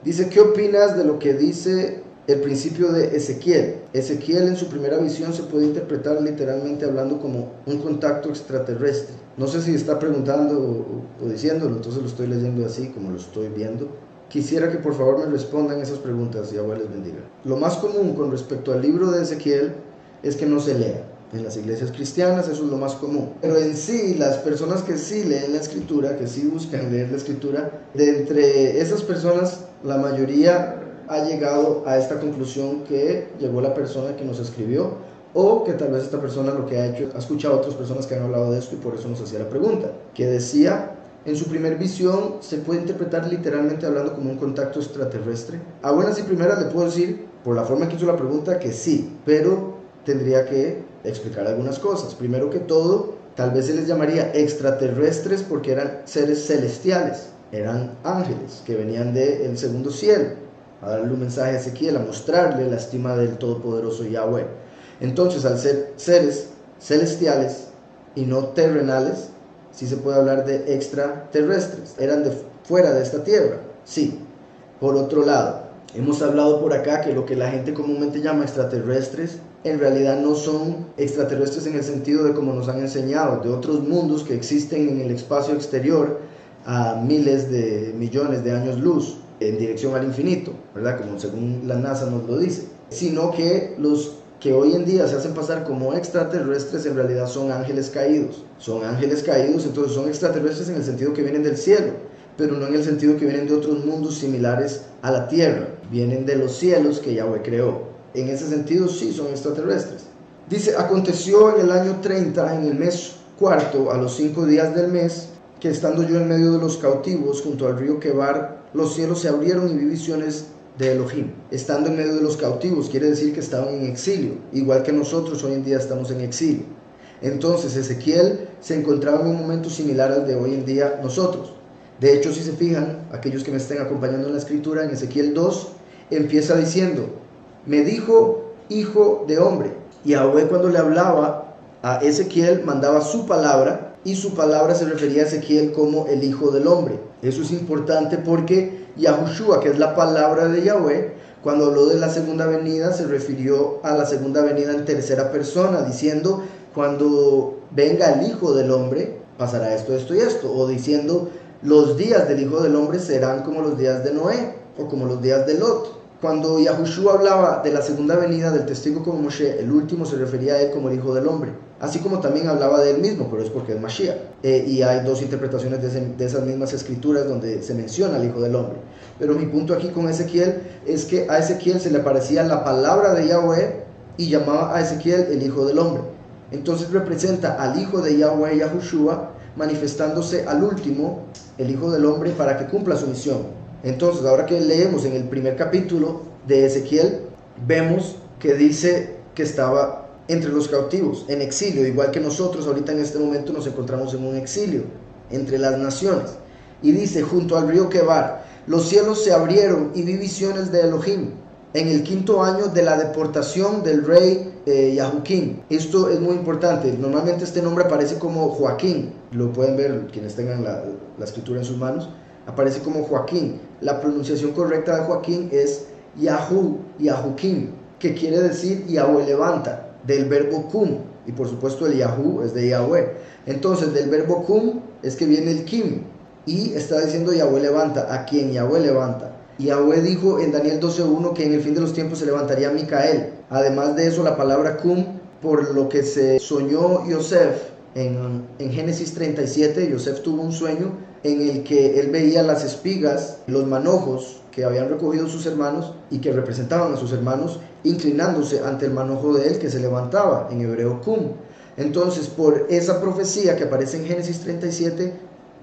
Dice, ¿qué opinas de lo que dice el principio de Ezequiel? Ezequiel en su primera visión se puede interpretar literalmente hablando como un contacto extraterrestre. No sé si está preguntando o diciéndolo, entonces lo estoy leyendo así como lo estoy viendo. Quisiera que por favor me respondan esas preguntas y Yahweh les bendiga. Lo más común con respecto al libro de Ezequiel es que no se lea. En las iglesias cristianas eso es lo más común. Pero en sí, las personas que sí leen la escritura, que sí buscan leer la escritura, de entre esas personas, la mayoría ha llegado a esta conclusión que llegó la persona que nos escribió, o que tal vez esta persona lo que ha hecho, ha escuchado a otras personas que han hablado de esto y por eso nos hacía la pregunta, que decía, en su primer visión se puede interpretar literalmente hablando como un contacto extraterrestre. A buenas y primeras le puedo decir, por la forma que hizo la pregunta, que sí, pero tendría que explicar algunas cosas. Primero que todo, tal vez se les llamaría extraterrestres porque eran seres celestiales, eran ángeles que venían del segundo cielo a darle un mensaje a Ezequiel, a mostrarle la estima del todopoderoso Yahweh. Entonces, al ser seres celestiales y no terrenales, sí se puede hablar de extraterrestres. Eran de fuera de esta tierra, sí. Por otro lado, hemos hablado por acá que lo que la gente comúnmente llama extraterrestres en realidad no son extraterrestres en el sentido de como nos han enseñado, de otros mundos que existen en el espacio exterior a miles de millones de años luz en dirección al infinito, ¿verdad? Como según la NASA nos lo dice, sino que los que hoy en día se hacen pasar como extraterrestres en realidad son ángeles caídos. Son ángeles caídos, entonces son extraterrestres en el sentido que vienen del cielo, pero no en el sentido que vienen de otros mundos similares a la tierra. Vienen de los cielos que Yahweh creó. En ese sentido sí son extraterrestres. Dice, aconteció en el año 30, en el mes cuarto, a los 5 días del mes, que estando yo en medio de los cautivos, junto al río Quebar, los cielos se abrieron y vi visiones de Elohim. Estando en medio de los cautivos, quiere decir que estaban en exilio, igual que nosotros hoy en día estamos en exilio. Entonces Ezequiel se encontraba en un momento similar al de hoy en día nosotros. De hecho, si se fijan, aquellos que me estén acompañando en la escritura, en Ezequiel 2, empieza diciendo, me dijo hijo de hombre. Y Yahweh cuando le hablaba a Ezequiel mandaba su palabra, y su palabra se refería a Ezequiel como el hijo del hombre. Eso es importante porque Yahushua, que es la palabra de Yahweh, cuando habló de la segunda venida se refirió a la segunda venida en tercera persona, diciendo, cuando venga el hijo del hombre pasará esto, esto y esto, o diciendo, los días del hijo del hombre serán como los días de Noé o como los días de Lot. Cuando Yahushua hablaba de la segunda venida del testigo como Moshe, el último se refería a él como el hijo del hombre, así como también hablaba de él mismo, pero es porque es Mashiach. Y hay dos interpretaciones de esas mismas escrituras donde se menciona al hijo del hombre. Pero mi punto aquí con Ezequiel es que a Ezequiel se le aparecía la palabra de Yahweh y llamaba a Ezequiel el hijo del hombre. Entonces representa al hijo de Yahweh, Yahushua, manifestándose al último, el hijo del hombre, para que cumpla su misión. Entonces, ahora que leemos en el primer capítulo de Ezequiel, vemos que dice que estaba entre los cautivos, en exilio, igual que nosotros ahorita en este momento nos encontramos en un exilio, entre las naciones. Y dice, junto al río Quebar, los cielos se abrieron y vi visiones de Elohim, en el 5º año de la deportación del rey Yahuquín. Esto es muy importante, normalmente este nombre aparece como Joaquín, lo pueden ver quienes tengan la escritura en sus manos, aparece como Joaquín. La pronunciación correcta de Joaquín es Yahuquim, que quiere decir Yahweh levanta, del verbo cum, y por supuesto el Yahu es de Yahweh. Entonces del verbo cum es que viene el kim, y está diciendo Yahweh levanta, a quien Yahweh levanta. Yahweh dijo en Daniel 12:1 que en el fin de los tiempos se levantaría Micael. Además de eso, la palabra cum, por lo que se soñó Yosef en Génesis 37, Yosef tuvo un sueño en el que él veía las espigas, los manojos que habían recogido sus hermanos y que representaban a sus hermanos, inclinándose ante el manojo de él que se levantaba, en hebreo cum. Entonces, por esa profecía que aparece en Génesis 37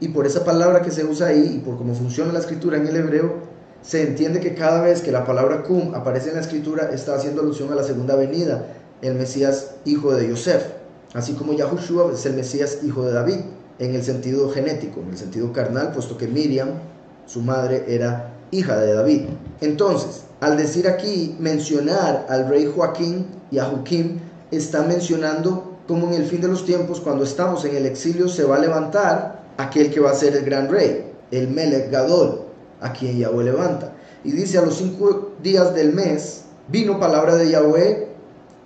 y por esa palabra que se usa ahí y por cómo funciona la escritura en el hebreo, se entiende que cada vez que la palabra cum aparece en la escritura está haciendo alusión a la segunda venida, el Mesías hijo de Yosef, así como Yahushua es el Mesías hijo de David, en el sentido genético, en el sentido carnal, puesto que Miriam, su madre, era hija de David. Entonces, al decir aquí, mencionar al rey Joaquín, Yahuquim, está mencionando como en el fin de los tiempos, cuando estamos en el exilio, se va a levantar aquel que va a ser el gran rey, el Melech Gadol, a quien Yahweh levanta. Y dice: a los 5 días del mes vino palabra de Yahweh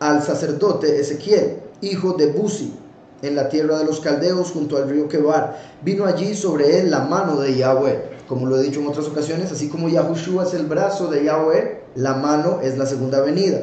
al sacerdote Ezequiel, hijo de Buzi, en la tierra de los caldeos junto al río Quebar. Vino allí sobre él la mano de Yahweh. Como lo he dicho en otras ocasiones, así como Yahushua es el brazo de Yahweh, la mano es la segunda venida.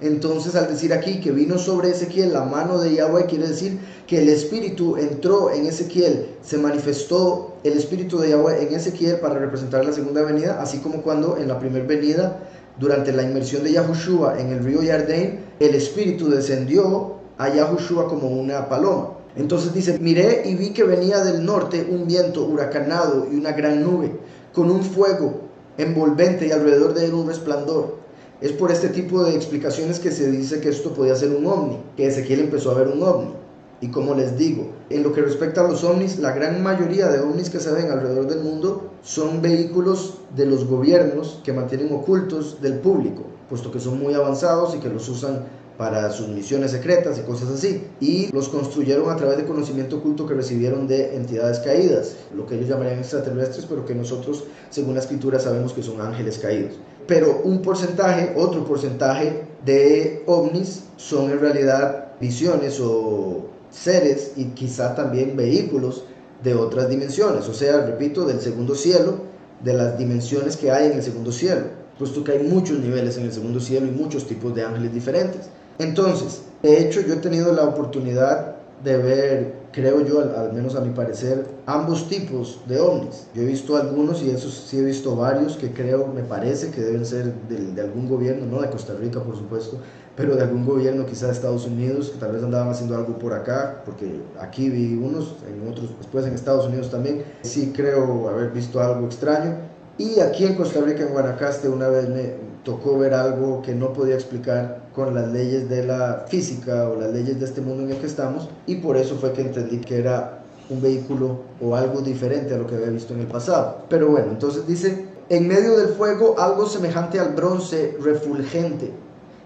Entonces, al decir aquí que vino sobre Ezequiel la mano de Yahweh, quiere decir que el Espíritu entró en Ezequiel, se manifestó el Espíritu de Yahweh en Ezequiel para representar la segunda venida, así como cuando en la primera venida, durante la inmersión de Yahushua en el río Jardín, el Espíritu descendió a Yahushua como una paloma. Entonces dice: miré y vi que venía del norte un viento huracanado y una gran nube, con un fuego envolvente y alrededor de él un resplandor. Es por este tipo de explicaciones que se dice que esto podía ser un ovni, que Ezequiel empezó a ver un ovni. Y como les digo, en lo que respecta a los ovnis, la gran mayoría de ovnis que se ven alrededor del mundo son vehículos de los gobiernos que mantienen ocultos del público, puesto que son muy avanzados y que los usan para sus misiones secretas y cosas así, y los construyeron a través de conocimiento oculto que recibieron de entidades caídas, lo que ellos llamarían extraterrestres, pero que nosotros, según la escritura, sabemos que son ángeles caídos. Pero otro porcentaje de ovnis son en realidad visiones o seres y quizá también vehículos de otras dimensiones, o sea, repito, del segundo cielo, de las dimensiones que hay en el segundo cielo, puesto que hay muchos niveles en el segundo cielo y muchos tipos de ángeles diferentes. Entonces, de hecho, yo he tenido la oportunidad de ver, creo yo, al menos a mi parecer, ambos tipos de ovnis. Yo he visto algunos, y esos sí he visto varios, que me parece que deben ser de algún gobierno, no de Costa Rica, por supuesto, pero de algún gobierno, quizá de Estados Unidos, que tal vez andaban haciendo algo por acá, porque aquí vi unos, en otros, después en Estados Unidos también. Sí creo haber visto algo extraño. Y aquí en Costa Rica, en Guanacaste, una vez me tocó ver algo que no podía explicar con las leyes de la física o las leyes de este mundo en el que estamos, y por eso fue que entendí que era un vehículo o algo diferente a lo que había visto en el pasado. Pero bueno, entonces dice: en medio del fuego algo semejante al bronce refulgente.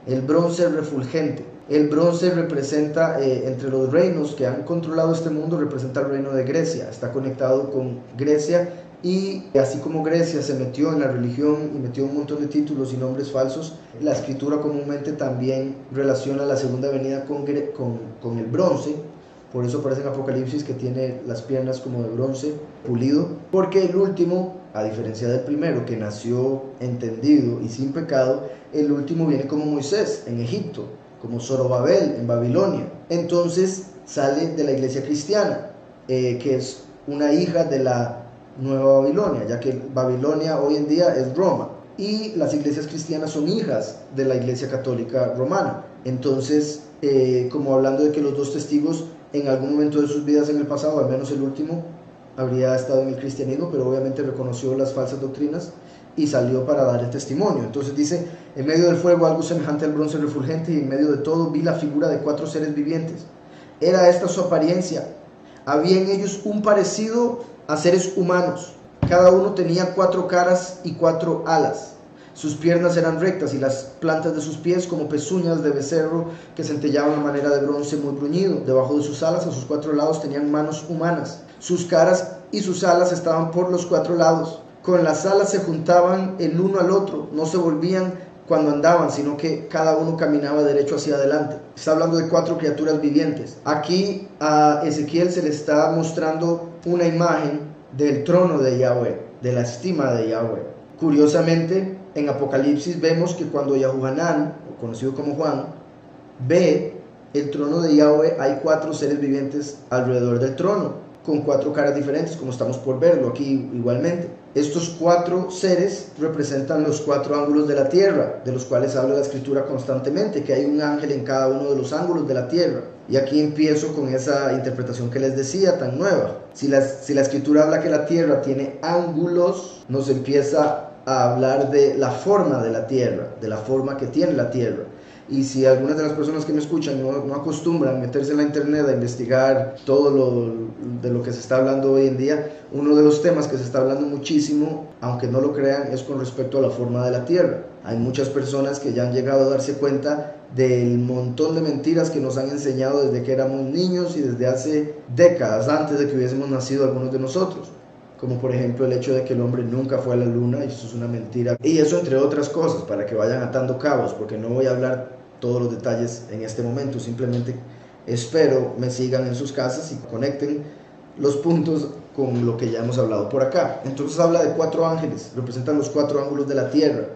El bronce refulgente. El bronce representa, entre los reinos que han controlado este mundo, representa el reino de Grecia. Está conectado con Grecia. Y así como Grecia se metió en la religión y metió un montón de títulos y nombres falsos, la escritura comúnmente también relaciona la segunda venida con el bronce. Por eso aparece en Apocalipsis que tiene las piernas como de bronce pulido, porque el último, a diferencia del primero que nació entendido y sin pecado, el último viene como Moisés en Egipto, como Zorobabel en Babilonia. Entonces sale de la iglesia cristiana, que es una hija de la Nueva Babilonia, ya que Babilonia hoy en día es Roma, y las iglesias cristianas son hijas de la iglesia católica romana. Entonces, como hablando de que los dos testigos en algún momento de sus vidas en el pasado, al menos el último, habría estado en el cristianismo, pero obviamente reconoció las falsas doctrinas y salió para dar el testimonio. Entonces dice: en medio del fuego algo semejante al bronce refulgente, y en medio de todo vi la figura de 4 seres vivientes. Era esta su apariencia. Había en ellos un parecido a seres humanos. Cada uno tenía 4 caras y 4 alas. Sus piernas eran rectas y las plantas de sus pies como pezuñas de becerro que centellaban a manera de bronce muy bruñido. Debajo de sus alas, a sus 4 lados, tenían manos humanas. Sus caras y sus alas estaban por los 4 lados. Con las alas se juntaban el uno al otro, no se volvían cuando andaban, sino que cada uno caminaba derecho hacia adelante. Está hablando de 4 criaturas vivientes. Aquí a Ezequiel se le está mostrando una imagen del trono de Yahweh, de la estima de Yahweh. Curiosamente, en Apocalipsis vemos que cuando Yahuhanán, conocido como Juan, ve el trono de Yahweh, hay 4 seres vivientes alrededor del trono, con 4 caras diferentes, como estamos por verlo aquí igualmente. Estos 4 seres representan los 4 ángulos de la tierra, de los cuales habla la escritura constantemente, que hay un ángel en cada uno de los ángulos de la tierra. Y aquí empiezo con esa interpretación que les decía, tan nueva. Si la escritura habla que la tierra tiene ángulos, nos empieza a hablar de la forma de la tierra, de la forma que tiene la tierra. Y si algunas de las personas que me escuchan no acostumbran meterse en la internet a investigar todo de lo que se está hablando hoy en día, uno de los temas que se está hablando muchísimo, aunque no lo crean, es con respecto a la forma de la tierra. Hay muchas personas que ya han llegado a darse cuenta del montón de mentiras que nos han enseñado desde que éramos niños y desde hace décadas antes de que hubiésemos nacido algunos de nosotros. como por ejemplo el hecho de que el hombre nunca fue a la luna, y eso es una mentira, y eso entre otras cosas, para que vayan atando cabos, porque no voy a hablar todos los detalles en este momento, simplemente espero me sigan en sus casas y conecten los puntos con lo que ya hemos hablado por acá. Entonces habla de 4 ángeles, representan los 4 ángulos de la tierra.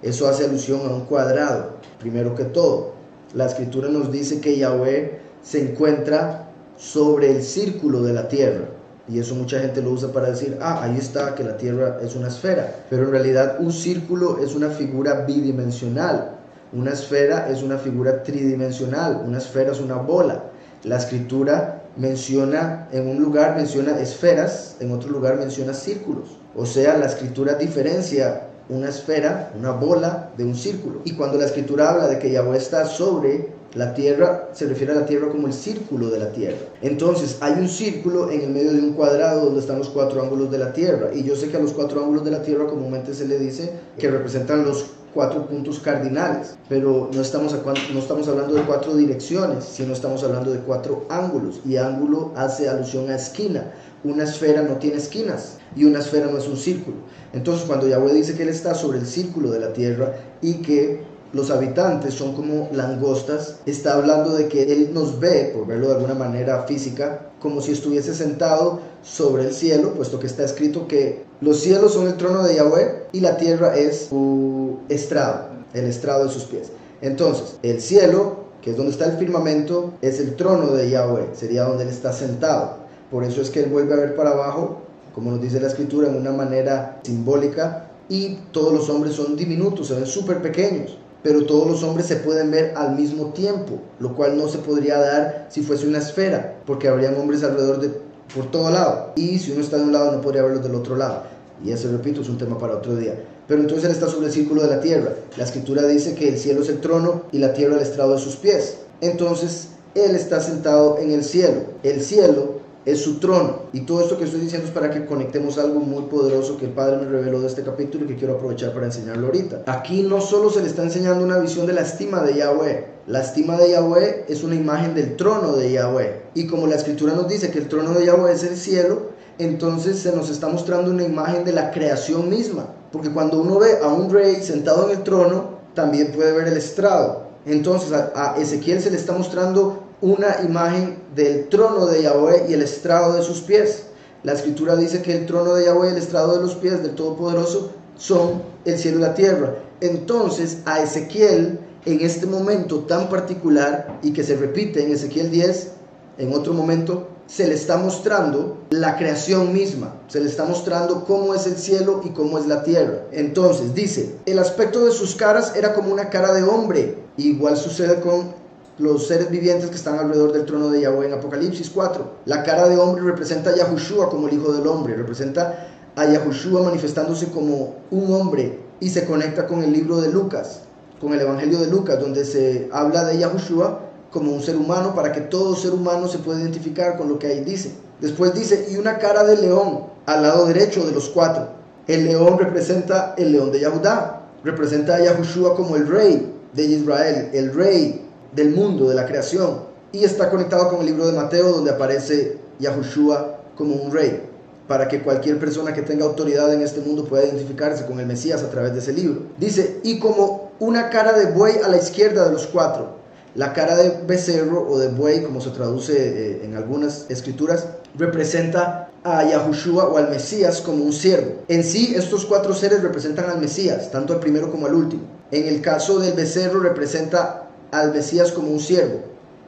Eso hace alusión a un cuadrado. Primero que todo, la escritura nos dice que Yahweh se encuentra sobre el círculo de la tierra, y eso mucha gente lo usa para decir, ahí está, que la tierra es una esfera, pero en realidad un círculo es una figura bidimensional, una esfera es una figura tridimensional, una esfera es una bola. La escritura menciona, en un lugar menciona esferas, en otro lugar menciona círculos. O sea, la escritura diferencia una esfera, una bola, de un círculo. Y cuando la escritura habla de que Yahweh está sobre la tierra, se refiere a la tierra como el círculo de la tierra. Entonces hay un círculo en el medio de un cuadrado donde están los 4 ángulos de la tierra. Y yo sé que a los 4 ángulos de la tierra comúnmente se le dice que representan los 4 puntos cardinales, pero no estamos hablando de 4 direcciones, sino estamos hablando de 4 ángulos, y ángulo hace alusión a esquina. Una esfera no tiene esquinas, y una esfera no es un círculo. Entonces cuando Yahweh dice que Él está sobre el círculo de la tierra y que los habitantes son como langostas, está hablando de que Él nos ve, por verlo de alguna manera física, como si estuviese sentado sobre el cielo, puesto que está escrito que los cielos son el trono de Yahweh y la tierra es su estrado, el estrado de sus pies. Entonces, el cielo, que es donde está el firmamento, es el trono de Yahweh, sería donde Él está sentado. Por eso es que Él vuelve a ver para abajo, como nos dice la escritura, en una manera simbólica, y todos los hombres son diminutos, se ven súper pequeños, pero todos los hombres se pueden ver al mismo tiempo, lo cual no se podría dar si fuese una esfera, porque habrían hombres alrededor por todo lado, y si uno está de un lado no podría verlos del otro lado, y ese, repito, es un tema para otro día. Pero entonces Él está sobre el círculo de la tierra. La escritura dice que el cielo es el trono y la tierra el estrado de sus pies. Entonces Él está sentado en el cielo. El cielo es su trono. Y todo esto que estoy diciendo es para que conectemos algo muy poderoso que el Padre me reveló de este capítulo y que quiero aprovechar para enseñarlo ahorita. Aquí no solo se le está enseñando una visión de la estima de Yahweh. La estima de Yahweh es una imagen del trono de Yahweh. Y como la escritura nos dice que el trono de Yahweh es el cielo, entonces se nos está mostrando una imagen de la creación misma. Porque cuando uno ve a un rey sentado en el trono, también puede ver el estrado. Entonces a Ezequiel se le está mostrando una imagen del trono de Yahweh y el estrado de sus pies. La escritura dice que el trono de Yahweh y el estrado de los pies del Todopoderoso son el cielo y la tierra. Entonces a Ezequiel, en este momento tan particular, y que se repite en Ezequiel 10, en otro momento, se le está mostrando la creación misma, se le está mostrando cómo es el cielo y cómo es la tierra. Entonces dice, el aspecto de sus caras era como una cara de hombre. Igual sucede con los seres vivientes que están alrededor del trono de Yahweh en Apocalipsis 4. La cara de hombre representa a Yahushua como el Hijo del Hombre, representa a Yahushua manifestándose como un hombre, y se conecta con el libro de Lucas, con el Evangelio de Lucas, donde se habla de Yahushua como un ser humano, para que todo ser humano se pueda identificar con lo que ahí dice. Después dice, y una cara de león al lado derecho de los 4. El león representa el león de Yahudá, representa a Yahushua como el rey de Israel, el rey del mundo, de la creación, y está conectado con el libro de Mateo, donde aparece Yahushua como un rey, para que cualquier persona que tenga autoridad en este mundo pueda identificarse con el Mesías a través de ese libro. Dice, y como una cara de buey a la izquierda de los 4. La cara de becerro o de buey, como se traduce en algunas escrituras, representa a Yahushua o al Mesías como un siervo. En sí, estos 4 seres representan al Mesías, tanto al primero como al último. En el caso del becerro, representa al Mesías como un siervo,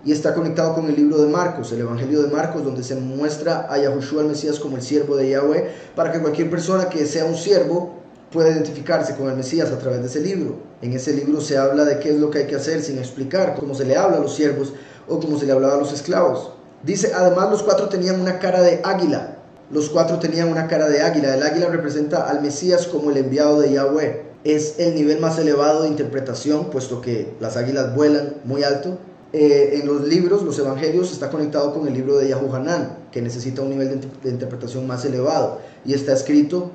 y está conectado con el libro de Marcos, el Evangelio de Marcos, donde se muestra a Yahushua el Mesías como el siervo de Yahweh, para que cualquier persona que sea un siervo pueda identificarse con el Mesías a través de ese libro. En ese libro se habla de qué es lo que hay que hacer, sin explicar cómo se le habla a los siervos o cómo se le hablaba a los esclavos. Dice, además los 4 tenían una cara de águila. Los 4 tenían una cara de águila. El águila representa al Mesías como el enviado de Yahweh. Es el nivel más elevado de interpretación, puesto que las águilas vuelan muy alto. En los libros, los evangelios, está conectado con el libro de Yahuhanán, que necesita un nivel de interpretación más elevado, y está escrito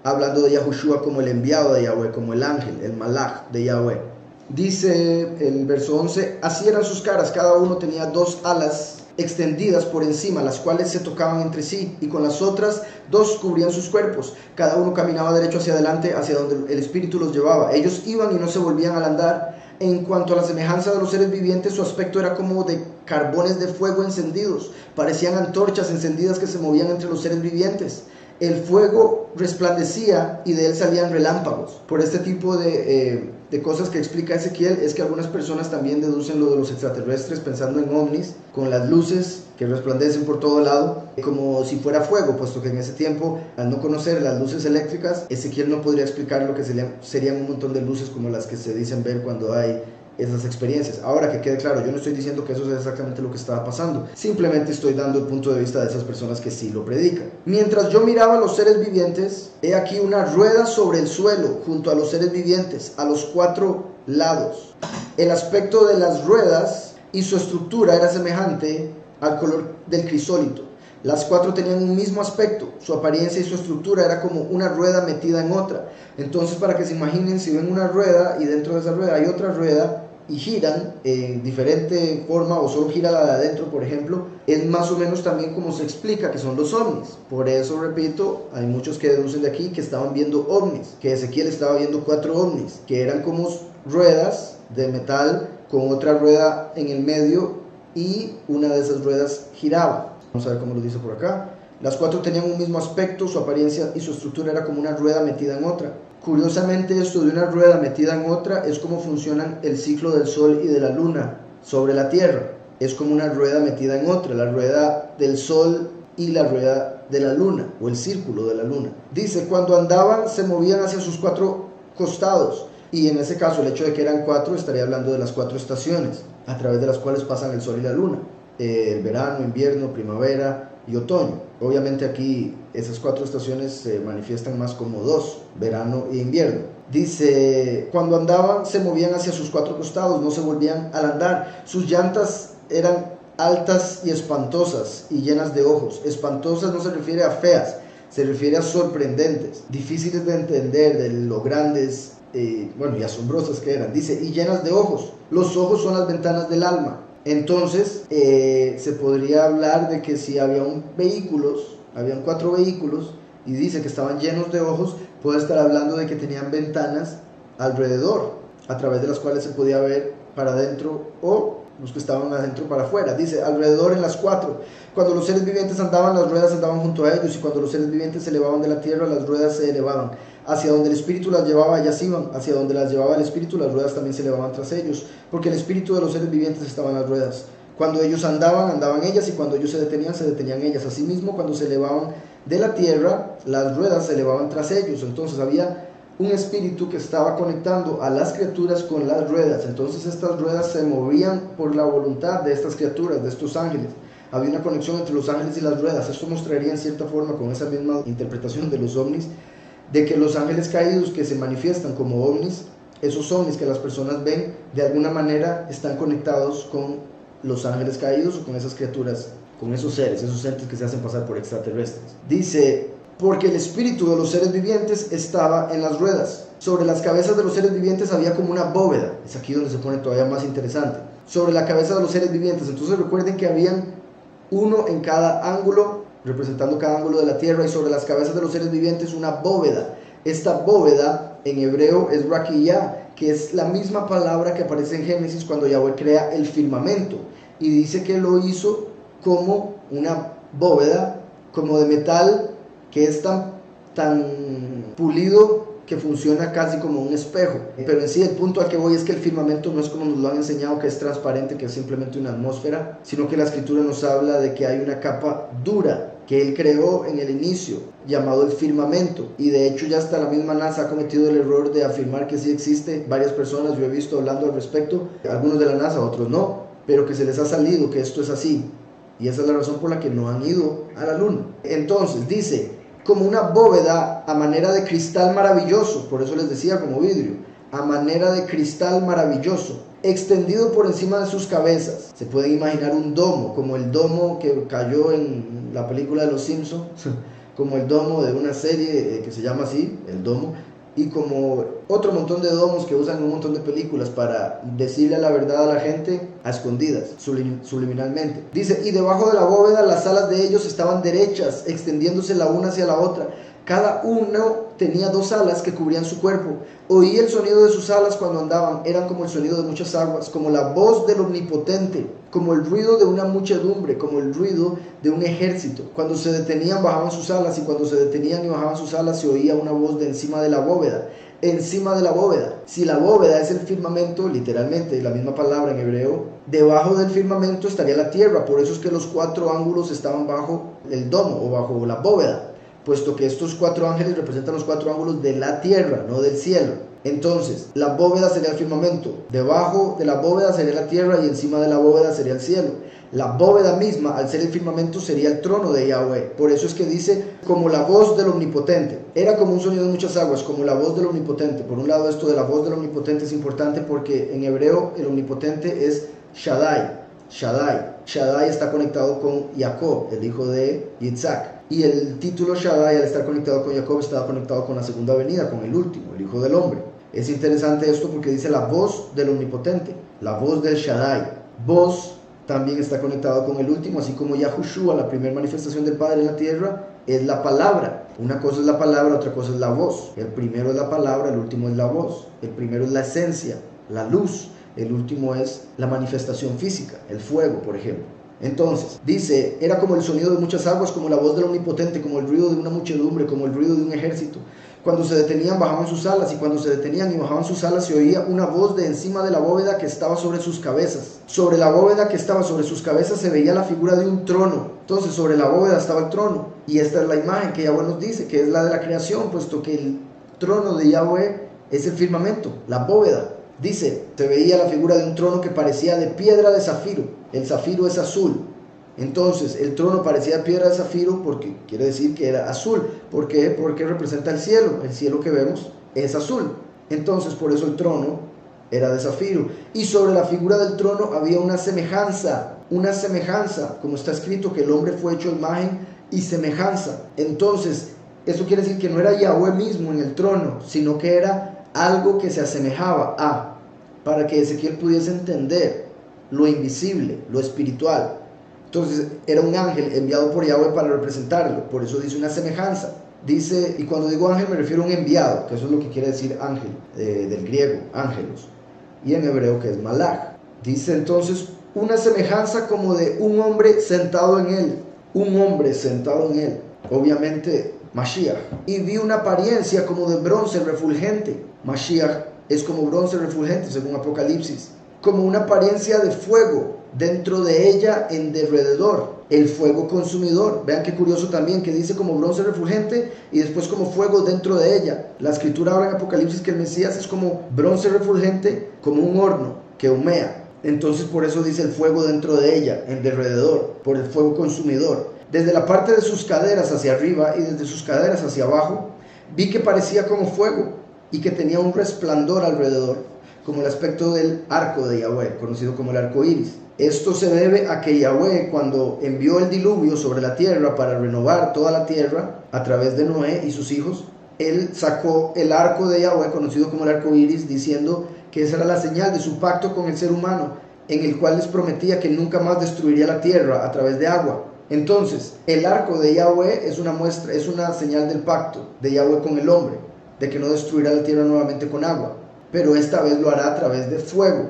hablando de Yahushua como el enviado de Yahweh, como el ángel, el malach de Yahweh. Dice el verso 11, así eran sus caras, cada uno tenía 2 alas extendidas por encima, las cuales se tocaban entre sí, y con las otras 2 cubrían sus cuerpos. Cada uno caminaba derecho hacia adelante, hacia donde el espíritu los llevaba. Ellos iban y no se volvían al andar. En cuanto a la semejanza de los seres vivientes, su aspecto era como de carbones de fuego encendidos. Parecían antorchas encendidas que se movían entre los seres vivientes. El fuego resplandecía y de él salían relámpagos. Por este tipo de cosas que explica Ezequiel, es que algunas personas también deducen lo de los extraterrestres pensando en ovnis, con las luces que resplandecen por todo lado, como si fuera fuego, puesto que en ese tiempo, al no conocer las luces eléctricas, Ezequiel no podría explicar lo que serían un montón de luces como las que se dicen ver cuando hay esas experiencias. Ahora, que quede claro, yo no estoy diciendo que eso es exactamente lo que estaba pasando, simplemente estoy dando el punto de vista de esas personas que sí lo predican. Mientras yo miraba a los seres vivientes, he aquí una rueda sobre el suelo junto a los seres vivientes, a los 4 lados. El aspecto de las ruedas y su estructura era semejante al color del crisólito. Las 4 tenían un mismo aspecto, su apariencia y su estructura era como una rueda metida en otra. Entonces, para que se imaginen, si ven una rueda y dentro de esa rueda hay otra rueda y giran en diferente forma, o solo gira la de adentro, por ejemplo, es más o menos también como se explica que son los ovnis. Por eso, repito, hay muchos que deducen de aquí que estaban viendo ovnis, que Ezequiel estaba viendo 4 ovnis, que eran como ruedas de metal con otra rueda en el medio, y una de esas ruedas giraba. Vamos a ver cómo lo dice por acá. Las 4 tenían un mismo aspecto, su apariencia y su estructura era como una rueda metida en otra. Curiosamente, esto de una rueda metida en otra es como funcionan el ciclo del sol y de la luna sobre la tierra. Es como una rueda metida en otra, la rueda del sol y la rueda de la luna, o el círculo de la luna. Dice, cuando andaban se movían hacia sus 4 costados, y en ese caso el hecho de que eran 4 estaría hablando de las 4 estaciones a través de las cuales pasan el sol y la luna: el verano, invierno, primavera y otoño. Obviamente aquí esas 4 estaciones se manifiestan más como 2, verano e invierno. Dice, cuando andaban se movían hacia sus 4 costados, no se volvían al andar. Sus llantas eran altas y espantosas y llenas de ojos. Espantosas no se refiere a feas, se refiere a sorprendentes, difíciles de entender, de lo grandes y asombrosas que eran. Dice, y llenas de ojos. Los ojos son las ventanas del alma. Entonces, se podría hablar de que si habían 4 vehículos, y dice que estaban llenos de ojos, puede estar hablando de que tenían ventanas alrededor, a través de las cuales se podía ver para adentro, o los que estaban adentro para afuera. Dice, alrededor en las 4. Cuando los seres vivientes andaban, las ruedas andaban junto a ellos, y cuando los seres vivientes se elevaban de la tierra, las ruedas se elevaban. Hacia donde el espíritu las llevaba, ellas iban. Hacia donde las llevaba el espíritu, las ruedas también se elevaban tras ellos, porque el espíritu de los seres vivientes estaba en las ruedas. Cuando ellos andaban ellas, y cuando ellos se detenían ellas. Asimismo, cuando se elevaban de la tierra, las ruedas se elevaban tras ellos. Entonces había un espíritu que estaba conectando a las criaturas con las ruedas. Entonces estas ruedas se movían por la voluntad de estas criaturas, de estos ángeles. Había una conexión entre los ángeles y las ruedas. Esto mostraría en cierta forma, con esa misma interpretación de los ovnis, de que los ángeles caídos que se manifiestan como ovnis, esos ovnis que las personas ven, de alguna manera están conectados con los ángeles caídos, o con esas criaturas, con esos seres, esos entes que se hacen pasar por extraterrestres. Dice, porque el espíritu de los seres vivientes estaba en las ruedas. Sobre las cabezas de los seres vivientes había como una bóveda. Es aquí donde se pone todavía más interesante. Sobre la cabeza de los seres vivientes. Entonces recuerden que habían uno en cada ángulo, representando cada ángulo de la tierra, y sobre las cabezas de los seres vivientes una bóveda. Esta bóveda en hebreo es raquiyá, que es la misma palabra que aparece en Génesis cuando Yahweh crea el firmamento, y dice que lo hizo como una bóveda, como de metal, que es tan pulido que funciona casi como un espejo. Pero en sí el punto al que voy es que el firmamento no es como nos lo han enseñado, que es transparente, que es simplemente una atmósfera, sino que la escritura nos habla de que hay una capa dura que él creó en el inicio, llamado el firmamento. Y de hecho ya hasta la misma NASA ha cometido el error de afirmar que sí existe. Varias personas yo he visto hablando al respecto, algunos de la NASA, otros no, pero que se les ha salido que esto es así. Y esa es la razón por la que no han ido a la luna. Entonces dice, como una bóveda a manera de cristal maravilloso, por eso les decía como vidrio, a manera de cristal maravilloso, extendido por encima de sus cabezas. Se pueden imaginar un domo, como el domo que cayó en la película de Los Simpsons, como el domo de una serie que se llama así, el domo, y como otro montón de domos que usan en un montón de películas para decirle la verdad a la gente a escondidas, subliminalmente. Dice, y debajo de la bóveda las alas de ellos estaban derechas, extendiéndose la una hacia la otra. Cada uno tenía 2 alas que cubrían su cuerpo. Oí el sonido de sus alas cuando andaban, eran como el sonido de muchas aguas, como la voz del Omnipotente, como el ruido de una muchedumbre, como el ruido de un ejército. Cuando se detenían bajaban sus alas, y cuando se detenían y bajaban sus alas se oía una voz de encima de la bóveda. Encima de la bóveda. Si la bóveda es el firmamento, literalmente, la misma palabra en hebreo, debajo del firmamento estaría la tierra. Por eso es que los 4 ángulos estaban bajo el domo o bajo la bóveda, puesto que estos 4 ángeles representan los 4 ángulos de la tierra, no del cielo. Entonces, la bóveda sería el firmamento, debajo de la bóveda sería la tierra y encima de la bóveda sería el cielo. La bóveda misma, al ser el firmamento, sería el trono de Yahweh. Por eso es que dice, como la voz del Omnipotente. Era como un sonido de muchas aguas, como la voz del Omnipotente. Por un lado, esto de la voz del Omnipotente es importante porque en hebreo el Omnipotente es Shaddai. Shaddai está conectado con Jacob, el hijo de Yitzhak. Y el título Shaddai, al estar conectado con Jacob, estaba conectado con la segunda venida, con el último, el hijo del hombre. Es interesante esto porque dice la voz del Omnipotente, la voz del Shaddai. Voz también está conectado con el último, así como Yahushua, la primera manifestación del Padre en la tierra, es la palabra. Una cosa es la palabra, otra cosa es la voz. El primero es la palabra, el último es la voz. El primero es la esencia, la luz. El último es la manifestación física, el fuego, por ejemplo. Entonces, dice, era como el sonido de muchas aguas, como la voz del Omnipotente, como el ruido de una muchedumbre, como el ruido de un ejército. Cuando se detenían, bajaban sus alas, y cuando se detenían y bajaban sus alas, se oía una voz de encima de la bóveda que estaba sobre sus cabezas. Sobre la bóveda que estaba sobre sus cabezas se veía la figura de un trono. Entonces, sobre la bóveda estaba el trono. Y esta es la imagen que Yahweh nos dice, que es la de la creación, puesto que el trono de Yahweh es el firmamento, la bóveda. Dice, se veía la figura de un trono que parecía de piedra de zafiro. El zafiro es azul. Entonces, el trono parecía de piedra de zafiro porque quiere decir que era azul. ¿Por qué? Porque representa el cielo. El cielo que vemos es azul. Entonces, por eso el trono era de zafiro. Y sobre la figura del trono había una semejanza, como está escrito que el hombre fue hecho imagen y semejanza. Entonces, eso quiere decir que no era Yahweh mismo en el trono, sino que era algo que se asemejaba a, para que Ezequiel pudiese entender lo invisible, lo espiritual. Entonces era un ángel enviado por Yahweh para representarlo, por eso dice una semejanza. Dice, y cuando digo ángel me refiero a un enviado, que eso es lo que quiere decir ángel, del griego, ángelos, y en hebreo que es malach. Dice entonces, una semejanza como de un hombre sentado en él, obviamente Mashiach. Y vi una apariencia como de bronce refulgente. Mashiach es como bronce refulgente según Apocalipsis, como una apariencia de fuego dentro de ella en derredor, el fuego consumidor. Vean qué curioso también que dice como bronce refulgente y después como fuego dentro de ella. La escritura habla en Apocalipsis que el Mesías es como bronce refulgente, como un horno que humea. Entonces por eso dice el fuego dentro de ella, en derredor, por el fuego consumidor. Desde la parte de sus caderas hacia arriba y desde sus caderas hacia abajo, vi que parecía como fuego y que tenía un resplandor alrededor, como el aspecto del arco de Yahweh, conocido como el arco iris. Esto se debe a que Yahweh, cuando envió el diluvio sobre la tierra para renovar toda la tierra a través de Noé y sus hijos, él sacó el arco de Yahweh, conocido como el arco iris, diciendo que esa era la señal de su pacto con el ser humano, en el cual les prometía que nunca más destruiría la tierra a través de agua. Entonces, el arco de Yahweh es una muestra, es una señal del pacto de Yahweh con el hombre, de que no destruirá la tierra nuevamente con agua, pero esta vez lo hará a través de fuego.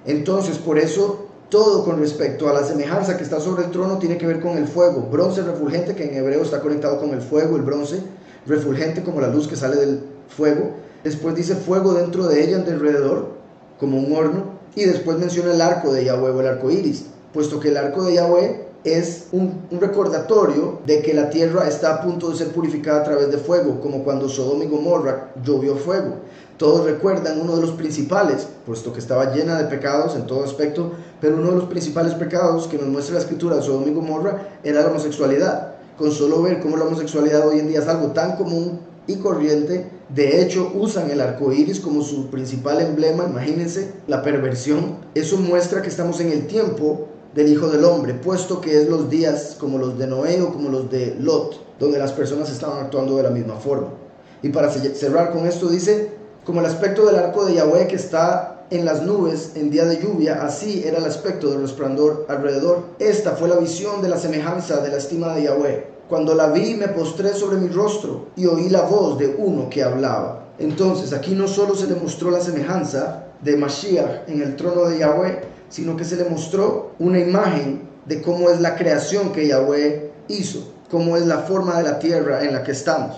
Entonces, por eso, todo con respecto a la semejanza que está sobre el trono tiene que ver con el fuego. Bronce refulgente, que en hebreo está conectado con el fuego, el bronce, refulgente como la luz que sale del fuego. Después dice fuego dentro de ella, en alrededor, como un horno. Y después menciona el arco de Yahweh o el arco iris, puesto que el arco de Yahweh es un recordatorio de que la tierra está a punto de ser purificada a través de fuego, como cuando Sodoma y Gomorra llovió fuego. Todos recuerdan uno de los principales, puesto que estaba llena de pecados en todo aspecto, pero uno de los principales pecados que nos muestra la escritura de Sodoma y Gomorra era la homosexualidad. Con solo ver cómo la homosexualidad hoy en día es algo tan común y corriente, de hecho usan el arco iris como su principal emblema. Imagínense la perversión. Eso muestra que estamos en el tiempo del Hijo del Hombre, puesto que es los días como los de Noé o como los de Lot, donde las personas estaban actuando de la misma forma. Y para cerrar con esto dice, como el aspecto del arco de Yahweh que está en las nubes en día de lluvia, así era el aspecto del resplandor alrededor. Esta fue la visión de la semejanza de la estima de Yahweh. Cuando la vi, me postré sobre mi rostro y oí la voz de uno que hablaba. Entonces, aquí no solo se le mostró la semejanza de Mashiach en el trono de Yahweh, sino que se le mostró una imagen de cómo es la creación que Yahweh hizo, cómo es la forma de la tierra en la que estamos.